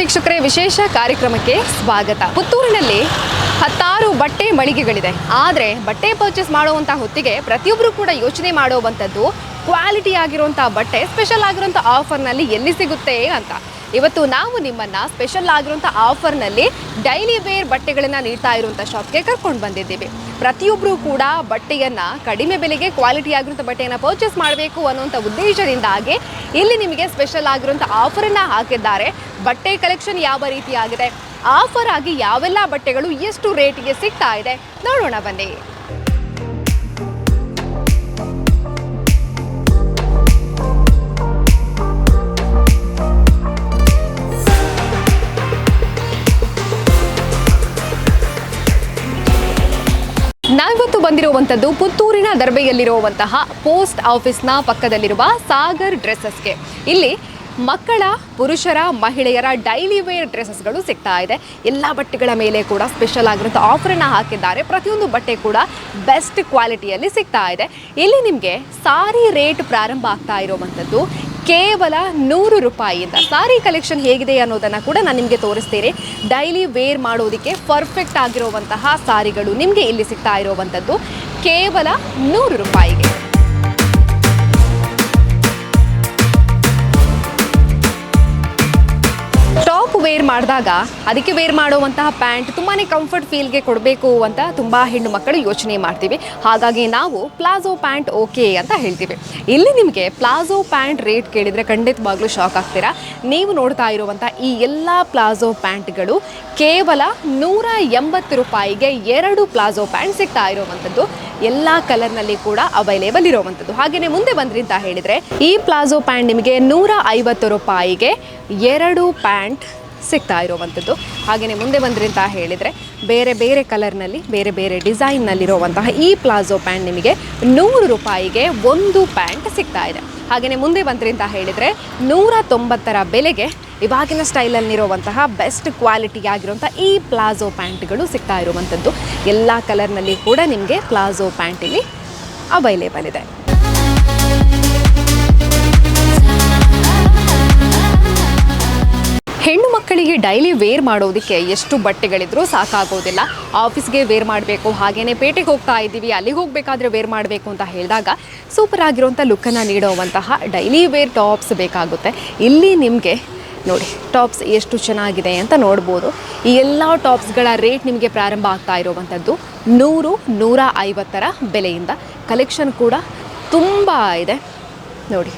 ವೀಕ್ಷಕರೇ, ವಿಶೇಷ ಕಾರ್ಯಕ್ರಮಕ್ಕೆ ಸ್ವಾಗತ. ಪುತ್ತೂರಿನಲ್ಲಿ ಹತ್ತಾರು ಬಟ್ಟೆ ಮಳಿಗೆಗಳಿದೆ. ಆದರೆ ಬಟ್ಟೆ ಪರ್ಚೇಸ್ ಮಾಡುವಂಥ ಹೊತ್ತಿಗೆ ಪ್ರತಿಯೊಬ್ಬರು ಕೂಡ ಯೋಚನೆ ಮಾಡುವಂಥದ್ದು ಕ್ವಾಲಿಟಿ ಆಗಿರುವಂಥ ಬಟ್ಟೆ ಸ್ಪೆಷಲ್ ಆಗಿರುವಂಥ ಆಫರ್ನಲ್ಲಿ ಎಲ್ಲಿ ಸಿಗುತ್ತೆ ಅಂತ. ಇವತ್ತು ನಾವು ನಿಮ್ಮನ್ನು ಸ್ಪೆಷಲ್ ಆಗಿರುವಂಥ ಆಫರ್ನಲ್ಲಿ ಡೈಲಿ ವೇರ್ ಬಟ್ಟೆಗಳನ್ನು ನೀಡ್ತಾ ಇರುವಂಥ ಶಾಪ್ಗೆ ಕರ್ಕೊಂಡು ಬಂದಿದ್ದೀವಿ. ಪ್ರತಿಯೊಬ್ಬರು ಕೂಡ ಬಟ್ಟೆಯನ್ನು ಕಡಿಮೆ ಬೆಲೆಗೆ ಕ್ವಾಲಿಟಿ ಆಗಿರುವಂಥ ಬಟ್ಟೆಯನ್ನು ಪರ್ಚೇಸ್ ಮಾಡಬೇಕು ಅನ್ನುವಂಥ ಉದ್ದೇಶದಿಂದಾಗಿ ಇಲ್ಲಿ ನಿಮಗೆ ಸ್ಪೆಷಲ್ ಆಗಿರುವಂಥ ಆಫರನ್ನು ಹಾಕಿದ್ದಾರೆ. ಬಟ್ಟೆ ಕಲೆಕ್ಷನ್ ಯಾವ ರೀತಿಯಾಗಿದೆ, ಆಫರ್ ಆಗಿ ಯಾವೆಲ್ಲ ಬಟ್ಟೆಗಳು ಎಷ್ಟು ರೇಟಿಗೆ ಸಿಗ್ತಾ ಇದೆ ನೋಡೋಣ ಬನ್ನಿ. ನಾವಿವತ್ತು ಬಂದಿರುವಂಥದ್ದು ಪುತ್ತೂರಿನ ದರ್ಬೆಯಲ್ಲಿರುವಂತಹ ಪೋಸ್ಟ್ ಆಫೀಸ್ನ ಪಕ್ಕದಲ್ಲಿರುವ ಸಾಗರ್ ಡ್ರೆಸ್ಸಸ್ಗೆ. ಇಲ್ಲಿ ಮಕ್ಕಳ, ಪುರುಷರ, ಮಹಿಳೆಯರ ಡೈಲಿ ವೇರ್ ಡ್ರೆಸ್ಸಸ್ಗಳು ಸಿಗ್ತಾ ಇದೆ. ಎಲ್ಲ ಬಟ್ಟೆಗಳ ಮೇಲೆ ಕೂಡ ಸ್ಪೆಷಲ್ ಆಗಿರುವಂಥ ಆಫರನ್ನು ಹಾಕಿದ್ದಾರೆ. ಪ್ರತಿಯೊಂದು ಬಟ್ಟೆ ಕೂಡ ಬೆಸ್ಟ್ ಕ್ವಾಲಿಟಿಯಲ್ಲಿ ಸಿಗ್ತಾ ಇದೆ. ಇಲ್ಲಿ ನಿಮಗೆ ಸಾರಿ ರೇಟ್ ಪ್ರಾರಂಭ ಆಗ್ತಾ ಇರುವಂಥದ್ದು ಕೇವಲ 100 ರೂಪಾಯಿಯಿಂದ. ಸಾರಿ ಕಲೆಕ್ಷನ್ ಹೇಗಿದೆ ಅನ್ನೋದನ್ನು ಕೂಡ ನಾನು ನಿಮಗೆ ತೋರಿಸ್ತೀನಿ. ಡೈಲಿ ವೇರ್ ಮಾಡೋದಕ್ಕೆ ಪರ್ಫೆಕ್ಟ್ ಆಗಿರುವಂತಹ ಸಾರಿಗಳು ನಿಮಗೆ ಇಲ್ಲಿ ಸಿಗ್ತಾ ಇರುವಂಥದ್ದು ಕೇವಲ 100 ರೂಪಾಯಿಗೆ. ಟಾಪ್ ವೇರ್ ಮಾಡಿದಾಗ ಅದಕ್ಕೆ ವೇರ್ ಮಾಡುವಂತಹ ಪ್ಯಾಂಟ್ ತುಂಬಾ ಕಂಫರ್ಟ್ ಫೀಲ್ಗೆ ಕೊಡಬೇಕು ಅಂತ ತುಂಬ ಹೆಣ್ಣು ಮಕ್ಕಳು ಯೋಚನೆ ಮಾಡ್ತೀವಿ. ಹಾಗಾಗಿ ನಾವು ಪ್ಲಾಜೋ ಪ್ಯಾಂಟ್ ಓಕೆ ಅಂತ ಹೇಳ್ತೀವಿ. ಇಲ್ಲಿ ನಿಮಗೆ ಪ್ಲಾಜೋ ಪ್ಯಾಂಟ್ ರೇಟ್ ಕೇಳಿದರೆ ಖಂಡಿತವಾಗ್ಲೂ ಶಾಕ್ ಆಗ್ತೀರಾ. ನೀವು ನೋಡ್ತಾ ಇರುವಂಥ ಈ ಎಲ್ಲ ಪ್ಲಾಜೋ ಪ್ಯಾಂಟ್ಗಳು ಕೇವಲ 180 ರೂಪಾಯಿಗೆ 2 ಪ್ಲಾಜೋ ಪ್ಯಾಂಟ್ ಸಿಗ್ತಾ ಇರುವಂಥದ್ದು. ಎಲ್ಲ ಕಲರ್ನಲ್ಲಿ ಕೂಡ ಅವೈಲೇಬಲ್ ಇರುವಂಥದ್ದು. ಹಾಗೆಯೇ ಮುಂದೆ ಬಂದ್ರಿ ಅಂತ ಹೇಳಿದರೆ ಈ ಪ್ಲಾಜೋ ಪ್ಯಾಂಟ್ ನಿಮಗೆ 150 ರೂಪಾಯಿಗೆ 2 ಪ್ಯಾಂಟ್ ಸಿಗ್ತಾ ಇರುವಂಥದ್ದು. ಹಾಗೆಯೇ ಮುಂದೆ ಬಂದ್ರಿ ಅಂತ ಹೇಳಿದರೆ ಬೇರೆ ಬೇರೆ ಕಲರ್ನಲ್ಲಿ, ಬೇರೆ ಬೇರೆ ಡಿಸೈನ್ನಲ್ಲಿರುವಂತಹ ಈ ಪ್ಲಾಜೋ ಪ್ಯಾಂಟ್ ನಿಮಗೆ 100 ರೂಪಾಯಿಗೆ 1 ಪ್ಯಾಂಟ್ ಸಿಗ್ತಾ ಇದೆ. ಹಾಗೆಯೇ ಮುಂದೆ ಬಂದ್ರಿ ಅಂತ ಹೇಳಿದರೆ 190ರ ಬೆಲೆಗೆ ಇವಾಗಿನ ಸ್ಟೈಲಲ್ಲಿರುವಂತಹ ಬೆಸ್ಟ್ ಕ್ವಾಲಿಟಿ ಆಗಿರುವಂಥ ಈ ಪ್ಲಾಜೋ ಪ್ಯಾಂಟ್ಗಳು ಸಿಗ್ತಾ ಇರುವಂಥದ್ದು. ಎಲ್ಲ ಕಲರ್ನಲ್ಲಿ ಕೂಡ ನಿಮಗೆ ಪ್ಲಾಜೋ ಪ್ಯಾಂಟ್ ಇಲ್ಲಿ ಅವೈಲೇಬಲ್ ಇದೆ. ಹೆಣ್ಣು ಮಕ್ಕಳಿಗೆ ಡೈಲಿ ವೇರ್ ಮಾಡೋದಕ್ಕೆ ಎಷ್ಟು ಬಟ್ಟೆಗಳಿದ್ರೂ ಸಾಕಾಗೋದಿಲ್ಲ. ಆಫೀಸ್ಗೆ ವೇರ್ ಮಾಡಬೇಕು, ಹಾಗೆಯೇ ಪೇಟೆಗೆ ಹೋಗ್ತಾ ಇದ್ದೀವಿ, ಅಲ್ಲಿಗೆ ಹೋಗಬೇಕಾದ್ರೆ ವೇರ್ ಮಾಡಬೇಕು ಅಂತ ಹೇಳಿದಾಗ ಸೂಪರ್ ಆಗಿರುವಂಥ ಲುಕ್ಕನ್ನು ನೀಡುವಂತಹ ಡೈಲಿ ವೇರ್ ಟಾಪ್ಸ್ ಬೇಕಾಗುತ್ತೆ. ಇಲ್ಲಿ ನಿಮಗೆ ನೋಡಿ ಟಾಪ್ಸ್ ಎಷ್ಟು ಚೆನ್ನಾಗಿದೆ ಅಂತ ನೋಡ್ಬೋದು. ಈ ಎಲ್ಲ ಟಾಪ್ಸ್ಗಳ ರೇಟ್ ನಿಮಗೆ ಪ್ರಾರಂಭ ಆಗ್ತಾ ಇರುವಂಥದ್ದು 100, 150ರ ಬೆಲೆಯಿಂದ. ಕಲೆಕ್ಷನ್ ಕೂಡ ತುಂಬ ಇದೆ ನೋಡಿ.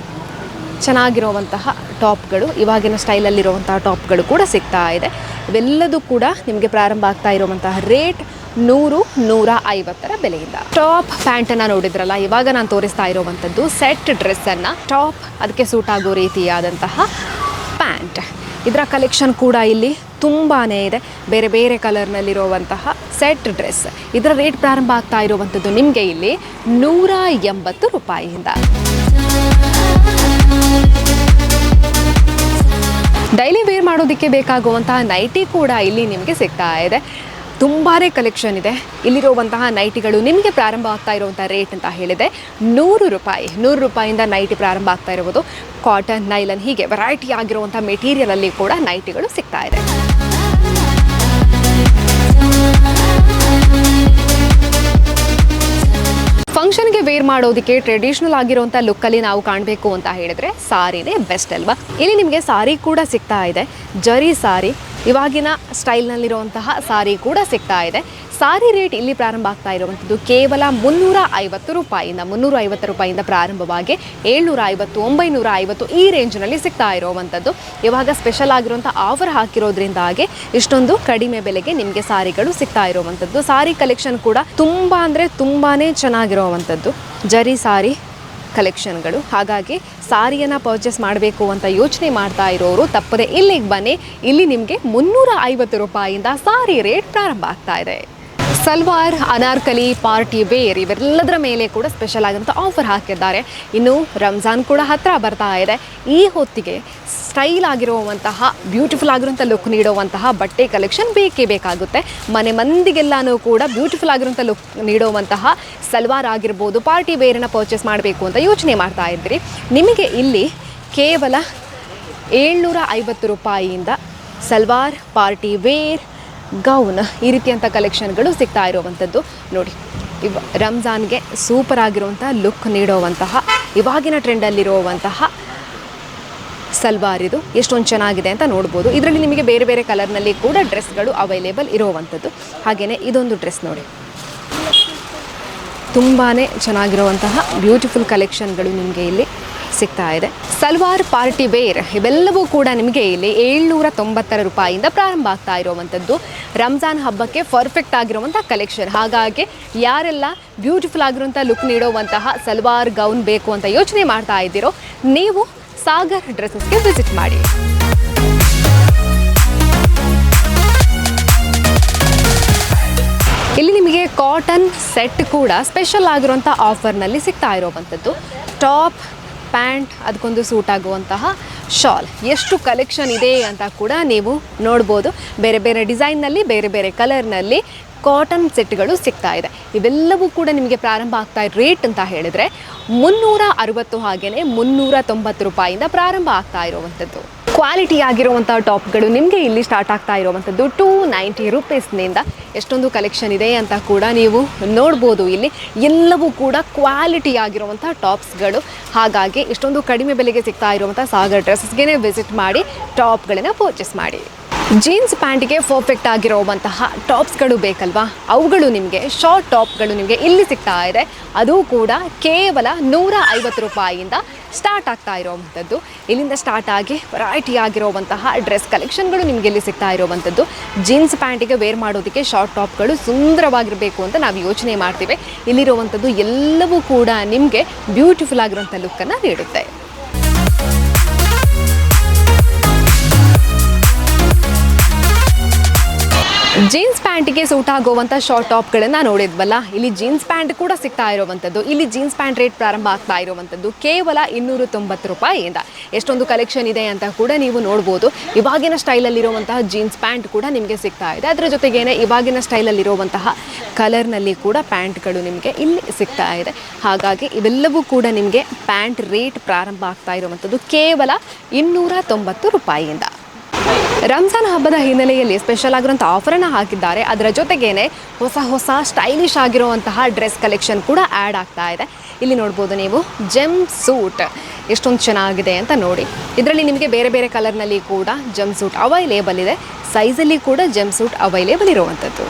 ಚೆನ್ನಾಗಿರುವಂತಹ ಟಾಪ್ಗಳು, ಇವಾಗಿನ ಸ್ಟೈಲಲ್ಲಿರುವಂತಹ ಟಾಪ್ಗಳು ಕೂಡ ಸಿಗ್ತಾ ಇದೆ. ಇವೆಲ್ಲದೂ ಕೂಡ ನಿಮಗೆ ಪ್ರಾರಂಭ ಆಗ್ತಾ ಇರುವಂತಹ ರೇಟ್ 100, 150ರ ಬೆಲೆಯಿಂದ. ಟಾಪ್ ಪ್ಯಾಂಟನ್ನು ನೋಡಿದ್ರಲ್ಲ, ಇವಾಗ ನಾನು ತೋರಿಸ್ತಾ ಇರುವಂಥದ್ದು ಸೆಟ್ ಡ್ರೆಸ್ಸನ್ನು. ಟಾಪ್ ಅದಕ್ಕೆ ಸೂಟ್ ಆಗೋ ರೀತಿಯಾದಂತಹ ಪ್ಯಾಂಟ್. ಇದರ ಕಲೆಕ್ಷನ್ ಕೂಡ ಇಲ್ಲಿ ತುಂಬಾ ಇದೆ. ಬೇರೆ ಬೇರೆ ಕಲರ್ನಲ್ಲಿರುವಂತಹ ಸೆಟ್ ಡ್ರೆಸ್. ಇದರ ರೇಟ್ ಪ್ರಾರಂಭ ಆಗ್ತಾ ಇರುವಂಥದ್ದು ನಿಮಗೆ ಇಲ್ಲಿ 180 ರೂಪಾಯಿಯಿಂದ. ಡೈಲಿ ವೇರ್ ಮಾಡೋದಕ್ಕೆ ಬೇಕಾಗುವಂತಹ ನೈಟಿ ಕೂಡ ಇಲ್ಲಿ ನಿಮಗೆ ಸಿಗ್ತಾ ಇದೆ. ತುಂಬಾ ಕಲೆಕ್ಷನ್ ಇದೆ. ಇಲ್ಲಿರುವಂತಹ ನೈಟಿಗಳು ನಿಮಗೆ ಪ್ರಾರಂಭ ಆಗ್ತಾ ಇರುವಂಥ ರೇಟ್ ಅಂತ ಹೇಳಿದೆ 100 ರೂಪಾಯಿ. 100 ರೂಪಾಯಿಂದ ನೈಟಿ ಪ್ರಾರಂಭ ಆಗ್ತಾ ಇರುವುದು. ಕಾಟನ್, ನೈಲನ್ ಹೀಗೆ ವೆರೈಟಿ ಆಗಿರುವಂಥ ಮೆಟೀರಿಯಲಲ್ಲಿ ಕೂಡ ನೈಟಿಗಳು ಸಿಗ್ತಾ ಇದೆ. ಫಂಕ್ಷನ್ಗೆ ವೇರ್ ಮಾಡೋದಕ್ಕೆ ಟ್ರೆಡಿಷನಲ್ ಆಗಿರುವಂಥ ಲುಕ್ಕಲ್ಲಿ ನಾವು ಕಾಣಬೇಕು ಅಂತ ಹೇಳಿದರೆ ಸಾರಿನೇ ಬೆಸ್ಟ್ ಅಲ್ವಾ. ಇಲ್ಲಿ ನಿಮಗೆ ಸಾರಿ ಕೂಡ ಸಿಗ್ತಾ ಇದೆ. ಜರಿ ಸಾರಿ, ಇವಾಗಿನ ಸ್ಟೈಲ್ನಲ್ಲಿರುವಂತಹ ಸಾರಿ ಕೂಡ ಸಿಗ್ತಾ ಇದೆ. ಸಾರಿ ರೇಟ್ ಇಲ್ಲಿ ಪ್ರಾರಂಭ ಆಗ್ತಾ ಇರುವಂಥದ್ದು ಕೇವಲ 350 ರೂಪಾಯಿಯಿಂದ. 350 ರೂಪಾಯಿಯಿಂದ ಪ್ರಾರಂಭವಾಗಿ 750, 950 ಈ ರೇಂಜ್ನಲ್ಲಿ ಸಿಗ್ತಾ ಇರುವಂಥದ್ದು. ಇವಾಗ ಸ್ಪೆಷಲ್ ಆಗಿರುವಂಥ ಆಫರ್ ಹಾಕಿರೋದ್ರಿಂದಾಗಿ ಇಷ್ಟೊಂದು ಕಡಿಮೆ ಬೆಲೆಗೆ ನಿಮಗೆ ಸಾರಿಗಳು ಸಿಗ್ತಾ ಇರುವಂಥದ್ದು. ಸಾರಿ ಕಲೆಕ್ಷನ್ ಕೂಡ ತುಂಬ ಅಂದರೆ ತುಂಬಾ ಚೆನ್ನಾಗಿರುವಂಥದ್ದು ಜರಿ ಸಾರಿ ಕಲೆಕ್ಷನ್ಗಳು. ಹಾಗಾಗಿ ಸಾರಿಯನ್ನು ಪರ್ಚೇಸ್ ಮಾಡಬೇಕು ಅಂತ ಯೋಚನೆ ಮಾಡ್ತಾ ಇರೋರು ತಪ್ಪದೆ ಇಲ್ಲಿಗೆ ಬನ್ನಿ. ಇಲ್ಲಿ ನಿಮಗೆ 350 ರೂಪಾಯಿಯಿಂದ ಸಾರಿ ರೇಟ್ ಪ್ರಾರಂಭ ಆಗ್ತಾ ಇದೆ. ಸಲ್ವಾರ್, ಅನಾರ್ಕಲಿ, ಪಾರ್ಟಿ ವೇರ್ ಇವೆಲ್ಲದರ ಮೇಲೆ ಕೂಡ ಸ್ಪೆಷಲ್ ಆಗಿರುವಂಥ ಆಫರ್ ಹಾಕಿದ್ದಾರೆ. ಇನ್ನು ರಂಜಾನ್ ಕೂಡ ಹತ್ತಿರ ಬರ್ತಾ ಇದೆ. ಈ ಹೊತ್ತಿಗೆ ಸ್ಟೈಲ್ ಆಗಿರುವಂತಹ ಬ್ಯೂಟಿಫುಲ್ ಆಗಿರುವಂಥ ಲುಕ್ ನೀಡುವಂತಹ ಬಟ್ಟೆ ಕಲೆಕ್ಷನ್ ಬೇಕೇ ಬೇಕಾಗುತ್ತೆ. ಮನೆ ಮಂದಿಗೆಲ್ಲನೂ ಕೂಡ ಬ್ಯೂಟಿಫುಲ್ ಆಗಿರುವಂಥ ಲುಕ್ ನೀಡುವಂತಹ ಸಲ್ವಾರ್ ಆಗಿರ್ಬೋದು, ಪಾರ್ಟಿ ವೇರನ್ನು ಪರ್ಚೇಸ್ ಮಾಡಬೇಕು ಅಂತ ಯೋಚನೆ ಮಾಡ್ತಾ ಇದ್ರಿ. ನಿಮಗೆ ಇಲ್ಲಿ ಕೇವಲ 750 ರೂಪಾಯಿಯಿಂದ ಸಲ್ವಾರ್, ಪಾರ್ಟಿ ವೇರ್, ಗೌನ್ ಈ ರೀತಿಯಂಥ ಕಲೆಕ್ಷನ್ಗಳು ಸಿಗ್ತಾ ಇರುವಂಥದ್ದು. ನೋಡಿ, ರಂಜಾನ್ಗೆ ಸೂಪರ್ ಆಗಿರುವಂಥ ಲುಕ್ ನೀಡುವಂತಹ ಇವಾಗಿನ ಟ್ರೆಂಡಲ್ಲಿರುವಂತಹ ಸಲ್ವಾರ್ ಇದು ಎಷ್ಟೊಂದು ಚೆನ್ನಾಗಿದೆ ಅಂತ ನೋಡ್ಬೋದು. ಇದರಲ್ಲಿ ನಿಮಗೆ ಬೇರೆ ಬೇರೆ ಕಲರ್ನಲ್ಲಿ ಕೂಡ ಡ್ರೆಸ್ಗಳು ಅವೈಲೇಬಲ್ ಇರುವಂಥದ್ದು. ಹಾಗೆಯೇ ಇದೊಂದು ಡ್ರೆಸ್ ನೋಡಿ, ತುಂಬಾ ಚೆನ್ನಾಗಿರುವಂತಹ ಬ್ಯೂಟಿಫುಲ್ ಕಲೆಕ್ಷನ್ಗಳು ನಿಮಗೆ ಇಲ್ಲಿ ಸಿಗ್ತಾ ಇದೆ. ಸಲ್ವಾರ್, ಪಾರ್ಟಿ ವೇರ್ ಇವೆಲ್ಲವೂ ಕೂಡ ನಿಮಗೆ ಇಲ್ಲಿ 790 ರೂಪಾಯಿಯಿಂದ ಪ್ರಾರಂಭ ಆಗ್ತಾ ಇರುವಂಥದ್ದು. ರಂಜಾನ್ ಹಬ್ಬಕ್ಕೆ ಪರ್ಫೆಕ್ಟ್ ಆಗಿರುವಂಥ ಕಲೆಕ್ಷನ್. ಹಾಗಾಗಿ ಯಾರೆಲ್ಲ ಬ್ಯೂಟಿಫುಲ್ ಆಗಿರುವಂಥ ಲುಕ್ ನೀಡುವಂತಹ ಸಲ್ವಾರ್ ಗೌನ್ ಬೇಕು ಅಂತ ಯೋಚನೆ ಮಾಡ್ತಾ ಇದ್ದೀರೋ, ನೀವು ಸಾಗರ್ ಡ್ರೆಸ್ಸಸ್ಗೆ ವಿಸಿಟ್ ಮಾಡಿ. ಇಲ್ಲಿ ನಿಮಗೆ ಕಾಟನ್ ಸೆಟ್ ಕೂಡ ಸ್ಪೆಷಲ್ ಆಗಿರುವಂಥ ಆಫರ್ನಲ್ಲಿ ಸಿಗ್ತಾ ಇರುವಂಥದ್ದು. ಟಾಪ್, ಪ್ಯಾಂಟ್, ಅದಕ್ಕೊಂದು ಸೂಟ್ ಆಗುವಂತಹ ಶಾಲ್, ಎಷ್ಟು ಕಲೆಕ್ಷನ್ ಇದೆ ಅಂತ ಕೂಡ ನೀವು ನೋಡ್ಬೋದು. ಬೇರೆ ಬೇರೆ ಡಿಸೈನ್ನಲ್ಲಿ, ಬೇರೆ ಬೇರೆ ಕಲರ್ನಲ್ಲಿ ಕಾಟನ್ ಸೆಟ್ಗಳು ಸಿಗ್ತಾ ಇದೆ. ಇವೆಲ್ಲವೂ ಕೂಡ ನಿಮಗೆ ಪ್ರಾರಂಭ ಆಗ್ತಾ ರೇಟ್ ಅಂತ ಹೇಳಿದರೆ 360 ಹಾಗೆಯೇ 390 ರೂಪಾಯಿಯಿಂದ ಪ್ರಾರಂಭ ಆಗ್ತಾ ಇರುವಂಥದ್ದು. ಕ್ವಾಲಿಟಿ ಆಗಿರುವಂಥ ಟಾಪ್ಗಳು ನಿಮಗೆ ಇಲ್ಲಿ ಸ್ಟಾರ್ಟ್ ಆಗ್ತಾ ಇರುವಂಥದ್ದು 290 ರೂಪೀಸ್ನಿಂದ. ಎಷ್ಟೊಂದು ಕಲೆಕ್ಷನ್ ಇದೆ ಅಂತ ಕೂಡ ನೀವು ನೋಡ್ಬೋದು. ಇಲ್ಲಿ ಎಲ್ಲವೂ ಕೂಡ ಕ್ವಾಲಿಟಿ ಆಗಿರುವಂಥ ಟಾಪ್ಸ್ಗಳು. ಹಾಗಾಗಿ ಇಷ್ಟೊಂದು ಕಡಿಮೆ ಬೆಲೆಗೆ ಸಿಗ್ತಾ ಇರುವಂಥ ಸಾಗರ್ ಡ್ರೆಸ್ಸಸ್ಗೆ ವಿಸಿಟ್ ಮಾಡಿ ಟಾಪ್ಗಳನ್ನು ಪರ್ಚೇಸ್ ಮಾಡಿ. ಜೀನ್ಸ್ ಪ್ಯಾಂಟಿಗೆ ಪರ್ಫೆಕ್ಟ್ ಆಗಿರುವಂತಹ ಟಾಪ್ಸ್ಗಳು ಬೇಕಲ್ವಾ, ಅವುಗಳು ನಿಮಗೆ ಶಾರ್ಟ್ ಟಾಪ್ಗಳು ನಿಮಗೆ ಇಲ್ಲಿ ಸಿಗ್ತಾ ಇದೆ. ಅದು ಕೂಡ ಕೇವಲ 150 ರೂಪಾಯಿಯಿಂದ ಸ್ಟಾರ್ಟ್ ಆಗ್ತಾ ಇರೋವಂಥದ್ದು. ಇಲ್ಲಿಂದ ಸ್ಟಾರ್ಟ್ ಆಗಿ ವೆರೈಟಿ ಆಗಿರುವಂತಹ ಡ್ರೆಸ್ ಕಲೆಕ್ಷನ್ಗಳು ನಿಮಗೆ ಇಲ್ಲಿ ಸಿಗ್ತಾ ಇರುವಂಥದ್ದು. ಜೀನ್ಸ್ ಪ್ಯಾಂಟಿಗೆ ವೇರ್ ಮಾಡೋದಕ್ಕೆ ಶಾರ್ಟ್ ಟಾಪ್ಗಳು ಸುಂದರವಾಗಿರಬೇಕು ಅಂತ ನಾವು ಯೋಚನೆ ಮಾಡ್ತೀವಿ. ಇಲ್ಲಿರುವಂಥದ್ದು ಎಲ್ಲವೂ ಕೂಡ ನಿಮಗೆ ಬ್ಯೂಟಿಫುಲ್ ಆಗಿರುವಂಥ ಲುಕ್ಕನ್ನು ನೀಡುತ್ತೆ. ಜೀನ್ಸ್ ಪ್ಯಾಂಟಿಗೆ ಸೂಟ್ ಆಗುವಂಥ ಶಾರ್ಟ್ ಟಾಪ್ಗಳನ್ನು ನೋಡಿದ್ವಲ್ಲ, ಇಲ್ಲಿ ಜೀನ್ಸ್ ಪ್ಯಾಂಟ್ ಕೂಡ ಸಿಗ್ತಾ ಇರುವಂಥದ್ದು. ಇಲ್ಲಿ ಜೀನ್ಸ್ ಪ್ಯಾಂಟ್ ರೇಟ್ ಪ್ರಾರಂಭ ಆಗ್ತಾ ಇರುವಂಥದ್ದು ಕೇವಲ 290 ರೂಪಾಯಿಯಿಂದ. ಎಷ್ಟೊಂದು ಕಲೆಕ್ಷನ್ ಇದೆ ಅಂತ ಕೂಡ ನೀವು ನೋಡ್ಬೋದು. ಇವಾಗಿನ ಸ್ಟೈಲಲ್ಲಿರುವಂತಹ ಜೀನ್ಸ್ ಪ್ಯಾಂಟ್ ಕೂಡ ನಿಮಗೆ ಸಿಗ್ತಾ ಇದೆ. ಅದರ ಜೊತೆಗೇನೆ ಇವಾಗಿನ ಸ್ಟೈಲಲ್ಲಿರುವಂತಹ ಕಲರ್ನಲ್ಲಿ ಕೂಡ ಪ್ಯಾಂಟ್ಗಳು ನಿಮಗೆ ಇಲ್ಲಿ ಸಿಗ್ತಾ ಇದೆ. ಹಾಗಾಗಿ ಇವೆಲ್ಲವೂ ಕೂಡ ನಿಮಗೆ ಪ್ಯಾಂಟ್ ರೇಟ್ ಪ್ರಾರಂಭ ಆಗ್ತಾ ಇರುವಂಥದ್ದು ಕೇವಲ 290 ರೂಪಾಯಿಯಿಂದ. ರಂಜಾನ್ ಹಬ್ಬದ ಹಿನ್ನೆಲೆಯಲ್ಲಿ ಸ್ಪೆಷಲ್ ಆಗಿರುವಂಥ ಆಫರನ್ನು ಹಾಕಿದ್ದಾರೆ. ಅದರ ಜೊತೆಗೇನೆ ಹೊಸ ಸ್ಟೈಲಿಶ್ ಆಗಿರುವಂತಹ ಡ್ರೆಸ್ ಕಲೆಕ್ಷನ್ ಕೂಡ ಆ್ಯಡ್ ಆಗ್ತಾ ಇದೆ. ಇಲ್ಲಿ ನೋಡ್ಬೋದು ನೀವು, ಜೆಮ್ ಸೂಟ್ ಎಷ್ಟೊಂದು ಚೆನ್ನಾಗಿದೆ ಅಂತ ನೋಡಿ. ಇದರಲ್ಲಿ ನಿಮಗೆ ಬೇರೆ ಬೇರೆ ಕಲರ್ನಲ್ಲಿ ಕೂಡ ಜೆಮ್ ಸೂಟ್ ಅವೈಲೇಬಲ್ ಇದೆ. ಸೈಜಲ್ಲಿ ಕೂಡ ಜೆಮ್ ಸೂಟ್ ಅವೈಲೇಬಲ್ ಇರುವಂಥದ್ದು.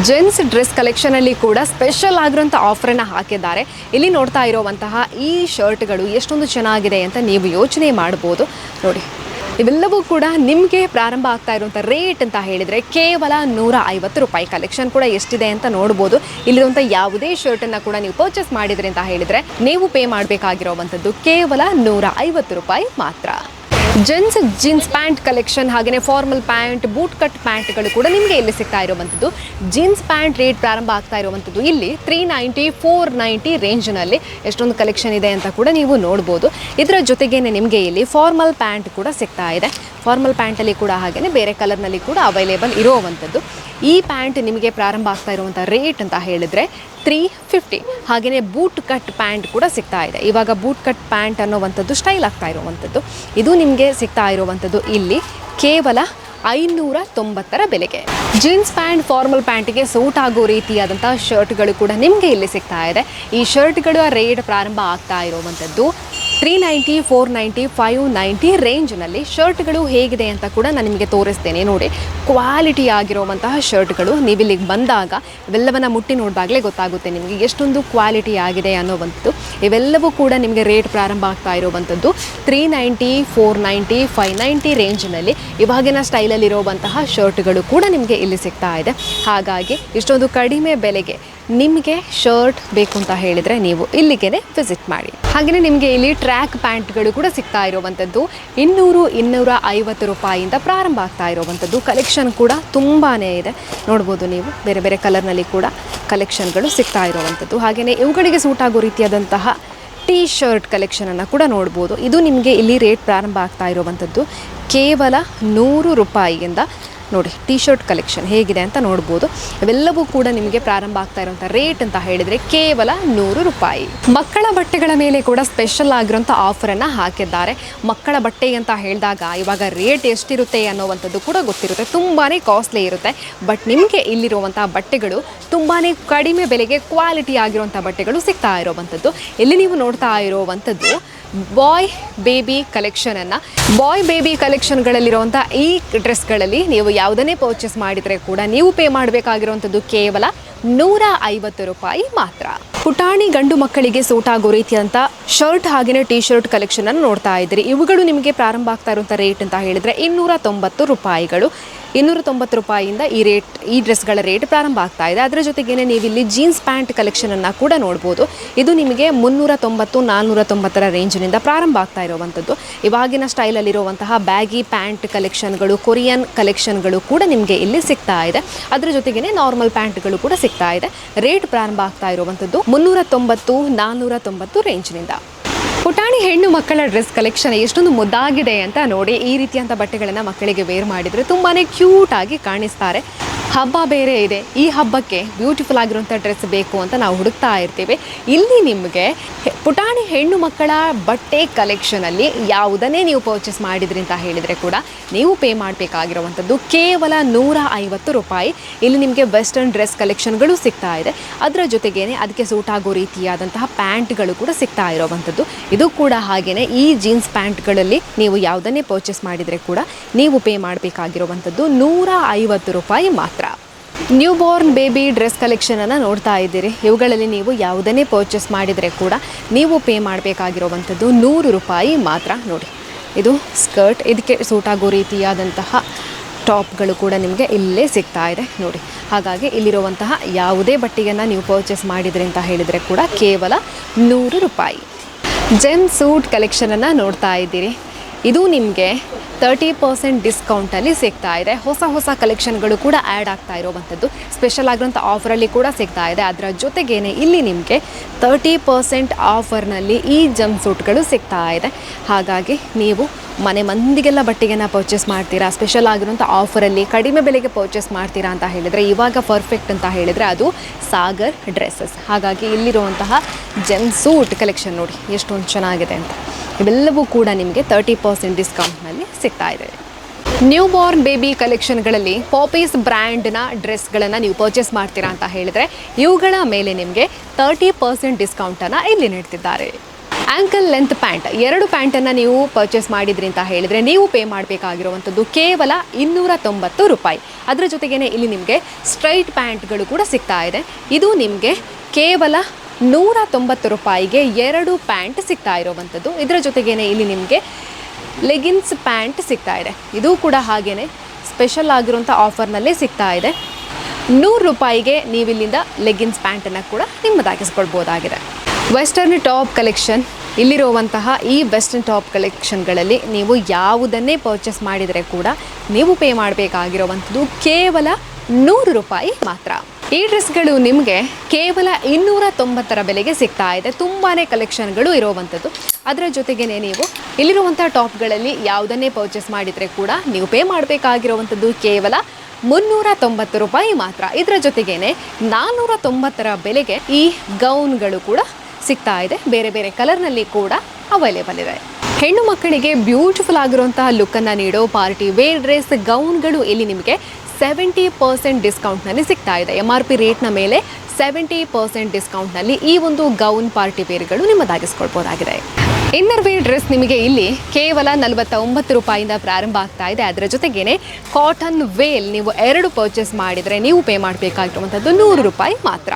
ಜೆಂಟ್ಸ್ ಡ್ರೆಸ್ ಕಲೆಕ್ಷನಲ್ಲಿ ಕೂಡ ಸ್ಪೆಷಲ್ ಆಗಿರುವಂಥ ಆಫರನ್ನು ಹಾಕಿದ್ದಾರೆ. ಇಲ್ಲಿ ನೋಡ್ತಾ ಇರುವಂತಹ ಈ ಶರ್ಟ್ಗಳು ಎಷ್ಟೊಂದು ಚೆನ್ನಾಗಿದೆ ಅಂತ ನೀವು ಯೋಚನೆ ಮಾಡ್ಬೋದು. ನೋಡಿ, ಇವೆಲ್ಲವೂ ಕೂಡ ನಿಮಗೆ ಪ್ರಾರಂಭ ಆಗ್ತಾ ಇರುವಂಥ ರೇಟ್ ಅಂತ ಹೇಳಿದರೆ ಕೇವಲ 150 ರೂಪಾಯಿ. ಕಲೆಕ್ಷನ್ ಕೂಡ ಎಷ್ಟಿದೆ ಅಂತ ನೋಡ್ಬೋದು. ಇಲ್ಲಿರುವಂಥ ಯಾವುದೇ ಶರ್ಟನ್ನು ಕೂಡ ನೀವು ಪರ್ಚೇಸ್ ಮಾಡಿದ್ರಿ ಅಂತ ಹೇಳಿದರೆ ನೀವು ಪೇ ಮಾಡಬೇಕಾಗಿರುವಂಥದ್ದು ಕೇವಲ 150 ರೂಪಾಯಿ ಮಾತ್ರ. ಜೆಂಟ್ಸ್ ಜೀನ್ಸ್ ಪ್ಯಾಂಟ್ ಕಲೆಕ್ಷನ್ ಹಾಗೆಯೇ ಫಾರ್ಮಲ್ ಪ್ಯಾಂಟ್, ಬೂಟ್ ಕಟ್ ಪ್ಯಾಂಟ್ಗಳು ಕೂಡ ನಿಮಗೆ ಇಲ್ಲಿ ಸಿಗ್ತಾ ಇರುವಂಥದ್ದು. ಜೀನ್ಸ್ ಪ್ಯಾಂಟ್ ರೇಟ್ ಪ್ರಾರಂಭ ಆಗ್ತಾ ಇರುವಂಥದ್ದು ಇಲ್ಲಿ 390, 490 ರೇಂಜ್ನಲ್ಲಿ ಎಷ್ಟೊಂದು ಕಲೆಕ್ಷನ್ ಇದೆ ಅಂತ ಕೂಡ ನೀವು ನೋಡ್ಬೋದು. ಇದರ ಜೊತೆಗೇನೆ ನಿಮಗೆ ಇಲ್ಲಿ ಫಾರ್ಮಲ್ ಪ್ಯಾಂಟ್ ಕೂಡ ಸಿಗ್ತಾ ಇದೆ. ಫಾರ್ಮಲ್ ಪ್ಯಾಂಟಲ್ಲಿ ಕೂಡ ಹಾಗೆಯೇ ಬೇರೆ ಕಲರ್ನಲ್ಲಿ ಕೂಡ ಅವೈಲೇಬಲ್ ಇರುವಂಥದ್ದು. ಈ ಪ್ಯಾಂಟ್ ನಿಮಗೆ ಪ್ರಾರಂಭ ಆಗ್ತಾ ಇರುವಂಥ ರೇಟ್ ಅಂತ ಹೇಳಿದರೆ 350. ಹಾಗೆಯೇ ಬೂಟ್ ಕಟ್ ಪ್ಯಾಂಟ್ ಕೂಡ ಸಿಗ್ತಾ ಇದೆ. ಇವಾಗ ಬೂಟ್ ಕಟ್ ಪ್ಯಾಂಟ್ ಅನ್ನೋವಂಥದ್ದು ಸ್ಟೈಲ್ ಆಗ್ತಾ ಇರುವಂಥದ್ದು. ಇದು ನಿಮಗೆ ಸಿಗ್ತಾ ಇರುವಂಥದ್ದು ಇಲ್ಲಿ ಕೇವಲ 590 ಬೆಲೆಗೆ. ಜೀನ್ಸ್ ಪ್ಯಾಂಟ್, ಫಾರ್ಮಲ್ ಪ್ಯಾಂಟಿಗೆ ಸೂಟ್ ಆಗೋ ರೀತಿಯಾದಂಥ ಶರ್ಟ್ಗಳು ಕೂಡ ನಿಮಗೆ ಇಲ್ಲಿ ಸಿಗ್ತಾ ಇದೆ. ಈ ಶರ್ಟ್ಗಳ ರೇಟ್ ಪ್ರಾರಂಭ ಆಗ್ತಾ ಇರುವಂಥದ್ದು 390, 490, 590 ರೇಂಜ್ನಲ್ಲಿ. ಶರ್ಟ್ಗಳು ಹೇಗಿದೆ ಅಂತ ಕೂಡ ನಾನು ನಿಮಗೆ ತೋರಿಸ್ತೇನೆ. ನೋಡಿ, ಕ್ವಾಲಿಟಿ ಆಗಿರುವಂತಹ ಶರ್ಟ್ಗಳು. ನೀವಿಲ್ಲಿಗೆ ಬಂದಾಗ ಇವೆಲ್ಲವನ್ನು ಮುಟ್ಟಿ ನೋಡಿದಾಗಲೇ ಗೊತ್ತಾಗುತ್ತೆ ನಿಮಗೆ ಎಷ್ಟೊಂದು ಕ್ವಾಲಿಟಿ ಆಗಿದೆ ಅನ್ನೋವಂಥದ್ದು. ಇವೆಲ್ಲವೂ ಕೂಡ ನಿಮಗೆ ರೇಟ್ ಪ್ರಾರಂಭ ಆಗ್ತಾ ಇರುವಂಥದ್ದು 390, 490, 590 ರೇಂಜ್ನಲ್ಲಿ. ಇವಾಗಿನ ಸ್ಟೈಲಲ್ಲಿರುವಂತಹ ಶರ್ಟ್ಗಳು ಕೂಡ ನಿಮಗೆ ಇಲ್ಲಿ ಸಿಗ್ತಾ ಇದೆ. ಹಾಗಾಗಿ ಇಷ್ಟೊಂದು ಕಡಿಮೆ ಬೆಲೆಗೆ ನಿಮಗೆ ಶರ್ಟ್ ಬೇಕು ಅಂತ ಹೇಳಿದರೆ ನೀವು ಇಲ್ಲಿಗೆ ವಿಸಿಟ್ ಮಾಡಿ. ಹಾಗೆಯೇ ನಿಮಗೆ ಇಲ್ಲಿ ಟ್ರ್ಯಾಕ್ ಪ್ಯಾಂಟ್ಗಳು ಕೂಡ ಸಿಗ್ತಾ ಇರುವಂಥದ್ದು 200, 250 ರೂಪಾಯಿಯಿಂದ ಪ್ರಾರಂಭ ಆಗ್ತಾ ಇರುವಂಥದ್ದು. ಕಲೆಕ್ಷನ್ ಕೂಡ ತುಂಬಾ ಇದೆ. ನೋಡ್ಬೋದು ನೀವು, ಬೇರೆ ಬೇರೆ ಕಲರ್ನಲ್ಲಿ ಕೂಡ ಕಲೆಕ್ಷನ್ಗಳು ಸಿಗ್ತಾ ಇರುವಂಥದ್ದು. ಹಾಗೆಯೇ ಇವುಗಳಿಗೆ ಸೂಟ್ ಆಗೋ ರೀತಿಯಾದಂತಹ ಟೀ ಶರ್ಟ್ ಕಲೆಕ್ಷನನ್ನು ಕೂಡ ನೋಡ್ಬೋದು. ಇದು ನಿಮಗೆ ಇಲ್ಲಿ ರೇಟ್ ಪ್ರಾರಂಭ ಆಗ್ತಾ ಇರುವಂಥದ್ದು ಕೇವಲ 100 ರೂಪಾಯಿಯಿಂದ ನೋಡಿ ಟೀ ಶರ್ಟ್ ಕಲೆಕ್ಷನ್ ಹೇಗಿದೆ ಅಂತ ನೋಡ್ಬೋದು. ಇವೆಲ್ಲವೂ ಕೂಡ ನಿಮಗೆ ಪ್ರಾರಂಭ ಆಗ್ತಾ ಇರುವಂಥ ರೇಟ್ ಅಂತ ಹೇಳಿದರೆ ಕೇವಲ 100 ರೂಪಾಯಿ. ಮಕ್ಕಳ ಬಟ್ಟೆಗಳ ಮೇಲೆ ಕೂಡ ಸ್ಪೆಷಲ್ ಆಗಿರುವಂಥ ಆಫರನ್ನು ಹಾಕಿದ್ದಾರೆ. ಮಕ್ಕಳ ಬಟ್ಟೆ ಅಂತ ಹೇಳಿದಾಗ ಇವಾಗ ರೇಟ್ ಎಷ್ಟಿರುತ್ತೆ ಅನ್ನೋವಂಥದ್ದು ಕೂಡ ಗೊತ್ತಿರುತ್ತೆ. ತುಂಬಾ ಕಾಸ್ಟ್ಲಿ ಇರುತ್ತೆ. ಬಟ್ ನಿಮಗೆ ಇಲ್ಲಿರುವಂಥ ಬಟ್ಟೆಗಳು ತುಂಬಾ ಕಡಿಮೆ ಬೆಲೆಗೆ ಕ್ವಾಲಿಟಿ ಆಗಿರುವಂಥ ಬಟ್ಟೆಗಳು ಸಿಗ್ತಾ ಇರೋವಂಥದ್ದು. ಇಲ್ಲಿ ನೀವು ನೋಡ್ತಾ ಇರೋವಂಥದ್ದು ಬಾಯ್ ಬೇಬಿ ಕಲೆಕ್ಷನನ್ನು. ಬಾಯ್ ಬೇಬಿ ಕಲೆಕ್ಷನ್ಗಳಲ್ಲಿರುವಂಥ ಈ ಡ್ರೆಸ್ಗಳಲ್ಲಿ ನೀವು ಯಾವುದನ್ನೇ ಪರ್ಚೇಸ್ ಮಾಡಿದರೆ ಕೂಡ ನೀವು ಪೇ ಮಾಡಬೇಕಾಗಿರುವಂಥದ್ದು ಕೇವಲ 150 ರೂಪಾಯಿ ಮಾತ್ರ. ಪುಟಾಣಿ ಗಂಡು ಮಕ್ಕಳಿಗೆ ಸೂಟ್ ಆಗೋ ರೀತಿಯಂಥ ಶರ್ಟ್ ಹಾಗೆಯೇ ಟೀ ಶರ್ಟ್ ಕಲೆಕ್ಷನನ್ನು ನೋಡ್ತಾ ಇದ್ದೀರಿ. ಇವುಗಳು ನಿಮಗೆ ಪ್ರಾರಂಭ ಆಗ್ತಾ ಇರುವಂಥ ರೇಟ್ ಅಂತ ಹೇಳಿದರೆ 290 ರೂಪಾಯಿಗಳು. 290 ರೂಪಾಯಿಯಿಂದ ಈ ಡ್ರೆಸ್ಗಳ ರೇಟ್ ಪ್ರಾರಂಭ ಆಗ್ತಾ ಇದೆ. ಅದರ ಜೊತೆಗೇ ನೀವು ಇಲ್ಲಿ ಜೀನ್ಸ್ ಪ್ಯಾಂಟ್ ಕಲೆಕ್ಷನನ್ನು ಕೂಡ ನೋಡ್ಬೋದು. ಇದು ನಿಮಗೆ 390 490 ರೇಂಜಿನಿಂದ ಪ್ರಾರಂಭ ಆಗ್ತಾ ಇರುವಂಥದ್ದು. ಇವಾಗಿನ ಸ್ಟೈಲಲ್ಲಿರುವಂತಹ ಬ್ಯಾಗಿ ಪ್ಯಾಂಟ್ ಕಲೆಕ್ಷನ್ಗಳು, ಕೊರಿಯನ್ ಕಲೆಕ್ಷನ್ಗಳು ಕೂಡ ನಿಮಗೆ ಇಲ್ಲಿ ಸಿಗ್ತಾ ಇದೆ. ಅದರ ಜೊತೆಗೇ ನಾರ್ಮಲ್ ಪ್ಯಾಂಟ್ಗಳು ಕೂಡ ಸಿಗ್ತಾ ಇದೆ. ರೇಟ್ ಪ್ರಾರಂಭ ಆಗ್ತಾ ಇರುವಂಥದ್ದು 390 490 ರೇಂಜ್ನಿಂದ. ಪುಟಾಣಿ ಹೆಣ್ಣು ಮಕ್ಕಳ ಡ್ರೆಸ್ ಕಲೆಕ್ಷನ್ ಎಷ್ಟೊಂದು ಮುದ್ದಾಗಿದೆ ಅಂತ ನೋಡಿ. ಈ ರೀತಿಯಂಥ ಬಟ್ಟೆಗಳನ್ನು ಮಕ್ಕಳಿಗೆ ವೇರ್ ಮಾಡಿದರೆ ತುಂಬಾ ಕ್ಯೂಟಾಗಿ ಕಾಣಿಸ್ತಾರೆ. ಹಬ್ಬ ಬೇರೆ ಇದೆ. ಈ ಹಬ್ಬಕ್ಕೆ ಬ್ಯೂಟಿಫುಲ್ ಆಗಿರುವಂಥ ಡ್ರೆಸ್ ಬೇಕು ಅಂತ ನಾವು ಹುಡುಕ್ತಾ ಇರ್ತೀವಿ. ಇಲ್ಲಿ ನಿಮಗೆ ಪುಟಾಣಿ ಹೆಣ್ಣು ಮಕ್ಕಳ ಬಟ್ಟೆ ಕಲೆಕ್ಷನಲ್ಲಿ ಯಾವುದನ್ನೇ ನೀವು ಪರ್ಚೇಸ್ ಮಾಡಿದ್ರಿ ಅಂತ ಹೇಳಿದರೆ ಕೂಡ ನೀವು ಪೇ ಮಾಡಬೇಕಾಗಿರುವಂಥದ್ದು ಕೇವಲ 150 ರೂಪಾಯಿ. ಇಲ್ಲಿ ನಿಮಗೆ ವೆಸ್ಟರ್ನ್ ಡ್ರೆಸ್ ಕಲೆಕ್ಷನ್ಗಳು ಸಿಗ್ತಾ ಇದೆ. ಅದರ ಜೊತೆಗೇ ಅದಕ್ಕೆ ಸೂಟ್ ಆಗೋ ರೀತಿಯಾದಂತಹ ಪ್ಯಾಂಟ್ಗಳು ಕೂಡ ಸಿಗ್ತಾ ಇರೋವಂಥದ್ದು. ಇದು ಕೂಡ ಹಾಗೆಯೇ ಈ ಜೀನ್ಸ್ ಪ್ಯಾಂಟ್ಗಳಲ್ಲಿ ನೀವು ಯಾವುದನ್ನೇ ಪರ್ಚೇಸ್ ಮಾಡಿದರೆ ಕೂಡ ನೀವು ಪೇ ಮಾಡಬೇಕಾಗಿರುವಂಥದ್ದು 150 ರೂಪಾಯಿ ಮಾತ್ರ. ನ್ಯೂ ಬಾರ್ನ್ ಬೇಬಿ ಡ್ರೆಸ್ ಕಲೆಕ್ಷನನ್ನು ನೋಡ್ತಾ ಇದ್ದೀರಿ. ಇವುಗಳಲ್ಲಿ ನೀವು ಯಾವುದನ್ನೇ ಪರ್ಚೇಸ್ ಮಾಡಿದರೆ ಕೂಡ ನೀವು ಪೇ ಮಾಡಬೇಕಾಗಿರುವಂಥದ್ದು 100 ರೂಪಾಯಿ ಮಾತ್ರ. ನೋಡಿ ಇದು ಸ್ಕರ್ಟ್, ಇದಕ್ಕೆ ಸೂಟ್ ಆಗೋ ರೀತಿಯಾದಂತಹ ಟಾಪ್ಗಳು ಕೂಡ ನಿಮಗೆ ಇಲ್ಲೇ ಸಿಗ್ತಾ ಇದೆ ನೋಡಿ. ಹಾಗಾಗಿ ಇಲ್ಲಿರುವಂತಹ ಯಾವುದೇ ಬಟ್ಟೆಯನ್ನು ನೀವು ಪರ್ಚೇಸ್ ಮಾಡಿದ್ರಿ ಅಂತ ಹೇಳಿದರೆ ಕೂಡ ಕೇವಲ 100 ರೂಪಾಯಿ. ಜೆಮ್ ಸೂಟ್ ಕಲೆಕ್ಷನನ್ನು ನೋಡ್ತಾ ಇದ್ದೀರಿ. ಇದು ನಿಮಗೆ 30% ಡಿಸ್ಕೌಂಟಲ್ಲಿ ಸಿಗ್ತಾ ಇದೆ. ಹೊಸ ಕಲೆಕ್ಷನ್ಗಳು ಕೂಡ ಆ್ಯಡ್ ಆಗ್ತಾ ಇರೋವಂಥದ್ದು. ಸ್ಪೆಷಲ್ ಆಗಿರೋಂಥ ಆಫರಲ್ಲಿ ಕೂಡ ಸಿಗ್ತಾ ಇದೆ. ಅದರ ಜೊತೆಗೇ ಇಲ್ಲಿ ನಿಮಗೆ 30% ಆಫರ್ನಲ್ಲಿ ಈ ಜಂಪ್ ಸೂಟ್ಗಳು ಸಿಗ್ತಾ ಇದೆ. ಹಾಗಾಗಿ ನೀವು ಮನೆ ಮಂದಿಗೆಲ್ಲ ಬಟ್ಟೆಯನ್ನು ಪರ್ಚೇಸ್ ಮಾಡ್ತೀರಾ, ಸ್ಪೆಷಲ್ ಆಗಿರೋಂಥ ಆಫರಲ್ಲಿ ಕಡಿಮೆ ಬೆಲೆಗೆ ಪರ್ಚೇಸ್ ಮಾಡ್ತೀರಾ ಅಂತ ಹೇಳಿದರೆ ಇವಾಗ ಪರ್ಫೆಕ್ಟ್ ಅಂತ ಹೇಳಿದರೆ ಅದು ಸಾಗರ್ ಡ್ರೆಸ್ಸಸ್. ಹಾಗಾಗಿ ಇಲ್ಲಿರುವಂತಹ ಜೆಮ್ ಸೂಟ್ ಕಲೆಕ್ಷನ್ ನೋಡಿ ಎಷ್ಟೊಂದು ಚೆನ್ನಾಗಿದೆ ಅಂತ. ಇವೆಲ್ಲವೂ ಕೂಡ ನಿಮಗೆ 30% ಡಿಸ್ಕೌಂಟ್ನಲ್ಲಿ ಸಿಗ್ತಾ ಇದೆ. ನ್ಯೂ ಬಾರ್ನ್ ಬೇಬಿ ಕಲೆಕ್ಷನ್ಗಳಲ್ಲಿ ಪಾಪೀಸ್ ಬ್ರ್ಯಾಂಡ್ನ ಡ್ರೆಸ್ಗಳನ್ನು ನೀವು ಪರ್ಚೇಸ್ ಮಾಡ್ತೀರಾ ಅಂತ ಹೇಳಿದರೆ ಇವುಗಳ ಮೇಲೆ ನಿಮಗೆ 30% ಡಿಸ್ಕೌಂಟನ್ನು ಇಲ್ಲಿ ನೀಡ್ತಿದ್ದಾರೆ. ಆ್ಯಂಕಲ್ ಲೆಂತ್ ಪ್ಯಾಂಟ್, 2 ಪ್ಯಾಂಟನ್ನು ನೀವು ಪರ್ಚೇಸ್ ಮಾಡಿದ್ರಿ ಅಂತ ಹೇಳಿದರೆ ನೀವು ಪೇ ಮಾಡಬೇಕಾಗಿರುವಂಥದ್ದು ಕೇವಲ 290 ರೂಪಾಯಿ. ಅದರ ಜೊತೆಗೇ ಇಲ್ಲಿ ನಿಮಗೆ ಸ್ಟ್ರೈಟ್ ಪ್ಯಾಂಟ್ಗಳು ಕೂಡ ಸಿಗ್ತಾ ಇದೆ. ಇದು ನಿಮಗೆ ಕೇವಲ 190 ರೂಪಾಯಿಗೆ 2 ಪ್ಯಾಂಟ್ ಸಿಗ್ತಾ ಇರೋವಂಥದ್ದು. ಇದರ ಜೊತೆಗೇ ಇಲ್ಲಿ ನಿಮಗೆ ಲೆಗಿನ್ಸ್ ಪ್ಯಾಂಟ್ ಸಿಗ್ತಾ ಇದೆ. ಇದು ಕೂಡ ಹಾಗೆಯೇ ಸ್ಪೆಷಲ್ ಆಗಿರುವಂಥ ಆಫರ್ನಲ್ಲೇ ಸಿಗ್ತಾ ಇದೆ. 100 ರೂಪಾಯಿಗೆ ನೀವಿಲ್ಲಿಂದ ಲೆಗಿನ್ಸ್ ಪ್ಯಾಂಟನ್ನು ಕೂಡ ನಿಮ್ಮದಾಗಿಸ್ಕೊಳ್ಬೋದಾಗಿದೆ. ವೆಸ್ಟರ್ನ್ ಟಾಪ್ ಕಲೆಕ್ಷನ್, ಇಲ್ಲಿರುವಂತಹ ಈ ವೆಸ್ಟರ್ನ್ ಟಾಪ್ ಕಲೆಕ್ಷನ್ಗಳಲ್ಲಿ ನೀವು ಯಾವುದನ್ನೇ ಪರ್ಚೇಸ್ ಮಾಡಿದರೆ ಕೂಡ ನೀವು ಪೇ ಮಾಡಬೇಕಾಗಿರುವಂಥದ್ದು ಕೇವಲ 100 ರೂಪಾಯಿ ಮಾತ್ರ. ಈ ಡ್ರೆಸ್ಗಳು ನಿಮಗೆ ಕೇವಲ 290 ಬೆಲೆಗೆ ಸಿಗ್ತಾ ಇದೆ. ತುಂಬಾ ಕಲೆಕ್ಷನ್ಗಳು ಇರೋವಂಥದ್ದು. ಅದರ ಜೊತೆಗೇ ನೀವು ಇಲ್ಲಿರುವಂಥ ಟಾಪ್ಗಳಲ್ಲಿ ಯಾವುದನ್ನೇ ಪರ್ಚೇಸ್ ಮಾಡಿದರೆ ಕೂಡ ನೀವು ಪೇ ಮಾಡಬೇಕಾಗಿರುವಂಥದ್ದು ಕೇವಲ 390 ರೂಪಾಯಿ ಮಾತ್ರ. ಇದರ ಜೊತೆಗೇ 490 ಬೆಲೆಗೆ ಈ ಗೌನ್ಗಳು ಕೂಡ ಸಿಗ್ತಾ ಇದೆ. ಬೇರೆ ಬೇರೆ ಕಲರ್ನಲ್ಲಿ ಕೂಡ ಅವೈಲೇಬಲ್ ಇದೆ. ಹೆಣ್ಣು ಮಕ್ಕಳಿಗೆ ಬ್ಯೂಟಿಫುಲ್ ಆಗಿರುವಂತಹ ಲುಕ್ಕನ್ನು ನೀಡೋ ಪಾರ್ಟಿ ವೇರ್ ಡ್ರೆಸ್ ಗೌನ್ಗಳು ಇಲ್ಲಿ ನಿಮಗೆ 70% ಡಿಸ್ಕೌಂಟ್ನಲ್ಲಿ ಸಿಗ್ತಾ ಇದೆ. MRP ರೇಟ್ನ ಮೇಲೆ 70% ಡಿಸ್ಕೌಂಟ್ನಲ್ಲಿ ಈ ಒಂದು ಗೌನ್ ಪಾರ್ಟಿ ವೇರ್ಗಳು ನಿಮ್ಮದಾಗಿಸ್ಕೊಳ್ಬೋದಾಗಿದೆ. ಇನ್ನರ್ ವೇರ್ ಡ್ರೆಸ್ ನಿಮಗೆ ಇಲ್ಲಿ ಕೇವಲ 49 ರೂಪಾಯಿಂದ ಪ್ರಾರಂಭ ಆಗ್ತಾ ಇದೆ. ಅದರ ಜೊತೆಗೇ ಕಾಟನ್ ವೇಲ್ ನೀವು 2 ಪರ್ಚೇಸ್ ಮಾಡಿದರೆ ನೀವು ಪೇ ಮಾಡಬೇಕಾಗಿರುವಂಥದ್ದು 100 ರೂಪಾಯಿ ಮಾತ್ರ.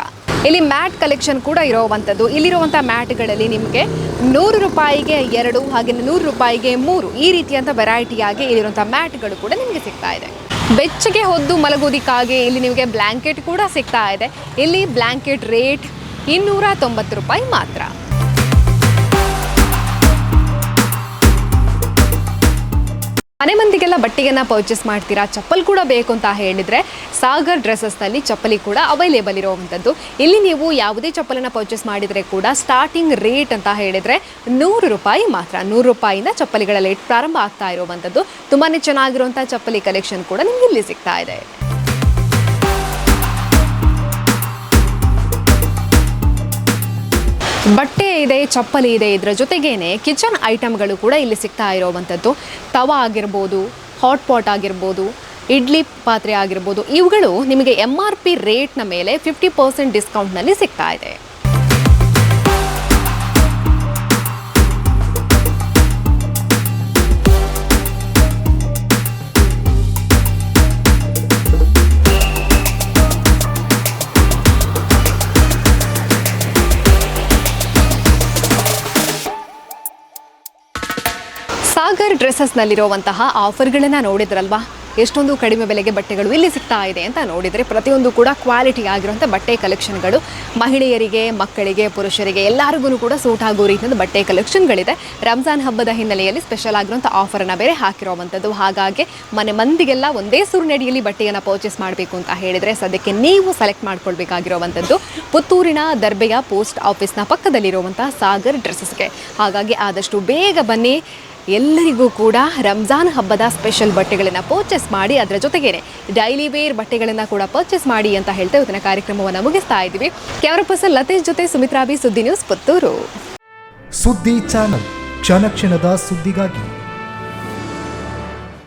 ಇಲ್ಲಿ ಮ್ಯಾಟ್ ಕಲೆಕ್ಷನ್ ಕೂಡ ಇರೋವಂಥದ್ದು. ಇಲ್ಲಿರುವಂಥ ಮ್ಯಾಟ್ಗಳಲ್ಲಿ ನಿಮಗೆ 100 ರೂಪಾಯಿಗೆ 2 ಹಾಗೆ 100 ರೂಪಾಯಿಗೆ 3 ಈ ರೀತಿಯಂಥ ವೆರೈಟಿಯಾಗಿ ಇಲ್ಲಿರುವಂಥ ಮ್ಯಾಟ್ಗಳು ಕೂಡ ನಿಮಗೆ ಸಿಗ್ತಾ ಇದೆ. ಬೆಚ್ಚಗೆ ಹೊದ್ದು ಮಲಗೋದಿಕ್ಕಾಗಿ ಇಲ್ಲಿ ನಿಮಗೆ ಬ್ಲ್ಯಾಂಕೆಟ್ ಕೂಡ ಸಿಗ್ತಾ ಇದೆ. ಇಲ್ಲಿ ಬ್ಲ್ಯಾಂಕೆಟ್ ರೇಟ್ 290 ರೂಪಾಯಿ ಮಾತ್ರ. ಮನೆ ಮಂದಿಗೆಲ್ಲ ಬಟ್ಟೆಯನ್ನು ಪರ್ಚೇಸ್ ಮಾಡ್ತೀರಾ, ಚಪ್ಪಲ್ ಕೂಡ ಬೇಕು ಅಂತ ಹೇಳಿದರೆ ಸಾಗರ್ ಡ್ರೆಸ್ಸಸ್ನಲ್ಲಿ ಚಪ್ಪಲಿ ಕೂಡ ಅವೈಲೇಬಲ್ ಇರುವಂಥದ್ದು. ಇಲ್ಲಿ ನೀವು ಯಾವುದೇ ಚಪ್ಪಲನ್ನು ಪರ್ಚೇಸ್ ಮಾಡಿದರೆ ಕೂಡ ಸ್ಟಾರ್ಟಿಂಗ್ ರೇಟ್ ಅಂತ ಹೇಳಿದರೆ 100 ರೂಪಾಯಿ ಮಾತ್ರ. 100 ರೂಪಾಯಿಂದ ಚಪ್ಪಲಿಗಳ ರೇಟ್ ಪ್ರಾರಂಭ ಆಗ್ತಾ ಇರುವಂಥದ್ದು. ತುಂಬಾ ಚೆನ್ನಾಗಿರುವಂಥ ಚಪ್ಪಲಿ ಕಲೆಕ್ಷನ್ ಕೂಡ ನಿಮ್ಗೆ ಇಲ್ಲಿ ಸಿಗ್ತಾ ಇದೆ. ಬಟ್ಟೆ ಇದೆ, ಚಪ್ಪಲಿ ಇದೆ, ಇದರ ಜೊತೆಗೇನೆ ಕಿಚನ್ ಐಟಮ್ಗಳು ಕೂಡ ಇಲ್ಲಿ ಸಿಗ್ತಾ ಇರೋವಂಥದ್ದು. ತವಾ ಆಗಿರ್ಬೋದು, ಹಾಟ್ ಪಾಟ್ ಆಗಿರ್ಬೋದು, ಇಡ್ಲಿ ಪಾತ್ರೆ ಆಗಿರ್ಬೋದು, ಇವುಗಳು ನಿಮಗೆ MRP ರೇಟ್ನ ಮೇಲೆ 50% ಡಿಸ್ಕೌಂಟ್ನಲ್ಲಿ ಸಿಗ್ತಾ ಇದೆ. ಸಾಗರ್ ಡ್ರೆಸ್ಸಸ್ನಲ್ಲಿರುವಂತಹ ಆಫರ್ಗಳನ್ನು ನೋಡಿದ್ರಲ್ವಾ, ಎಷ್ಟೊಂದು ಕಡಿಮೆ ಬೆಲೆಗೆ ಬಟ್ಟೆಗಳು ಇಲ್ಲಿ ಸಿಗ್ತಾ ಇದೆ ಅಂತ ನೋಡಿದರೆ ಪ್ರತಿಯೊಂದು ಕೂಡ ಕ್ವಾಲಿಟಿ ಆಗಿರುವಂಥ ಬಟ್ಟೆ ಕಲೆಕ್ಷನ್ಗಳು ಮಹಿಳೆಯರಿಗೆ, ಮಕ್ಕಳಿಗೆ, ಪುರುಷರಿಗೆ ಎಲ್ಲರಿಗೂ ಕೂಡ ಸೂಟ್ ಆಗೋ ರೀತಿಯ ಬಟ್ಟೆ ಕಲೆಕ್ಷನ್ಗಳಿದೆ. ರಂಜಾನ್ ಹಬ್ಬದ ಹಿನ್ನೆಲೆಯಲ್ಲಿ ಸ್ಪೆಷಲ್ ಆಗಿರುವಂಥ ಆಫರನ್ನು ಬೇರೆ ಹಾಕಿರುವಂಥದ್ದು. ಹಾಗಾಗಿ ಮನೆ ಮಂದಿಗೆಲ್ಲ ಒಂದೇ ಸುರುನಡಿಯಲ್ಲಿ ಬಟ್ಟೆಯನ್ನು ಪರ್ಚೇಸ್ ಮಾಡಬೇಕು ಅಂತ ಹೇಳಿದರೆ ಸದ್ಯಕ್ಕೆ ನೀವು ಸೆಲೆಕ್ಟ್ ಮಾಡ್ಕೊಳ್ಬೇಕಾಗಿರುವಂಥದ್ದು ಪುತ್ತೂರಿನ ದರ್ಬೆಯ ಪೋಸ್ಟ್ ಆಫೀಸ್ನ ಪಕ್ಕದಲ್ಲಿರುವಂಥ ಸಾಗರ್ ಡ್ರೆಸ್ಸಸ್ಗೆ. ಹಾಗಾಗಿ ಆದಷ್ಟು ಬೇಗ ಬನ್ನಿ. ಎಲ್ಲರಿಗೂ ಕೂಡ ರಂಜಾನ್ ಹಬ್ಬದ ಸ್ಪೆಷಲ್ ಬಟ್ಟೆಗಳನ್ನು ಪರ್ಚೇಸ್ ಮಾಡಿ, ಅದರ ಜೊತೆಗೇನೆ ಡೈಲಿ ವೇರ್ ಬಟ್ಟೆಗಳನ್ನು ಕೂಡ ಪರ್ಚೇಸ್ ಮಾಡಿ ಅಂತ ಹೇಳ್ತಾ ಇವತ್ತಿನ ಕಾರ್ಯಕ್ರಮವನ್ನು ಮುಗಿಸ್ತಾ ಇದ್ದೀವಿ. ಕ್ಯಾಮರಾ ಪರ್ಸನ್ ಲತೇಶ್ ಜೊತೆ ಸುಮಿತ್ರಾ ಬಿ, ಸುದ್ದಿ ನ್ಯೂಸ್, ಪುತ್ತೂರು. ಸುದ್ದಿ ಚಾನಲ್, ಕ್ಷಣ ಕ್ಷಣದ ಸುದ್ದಿಗಾಗಿ.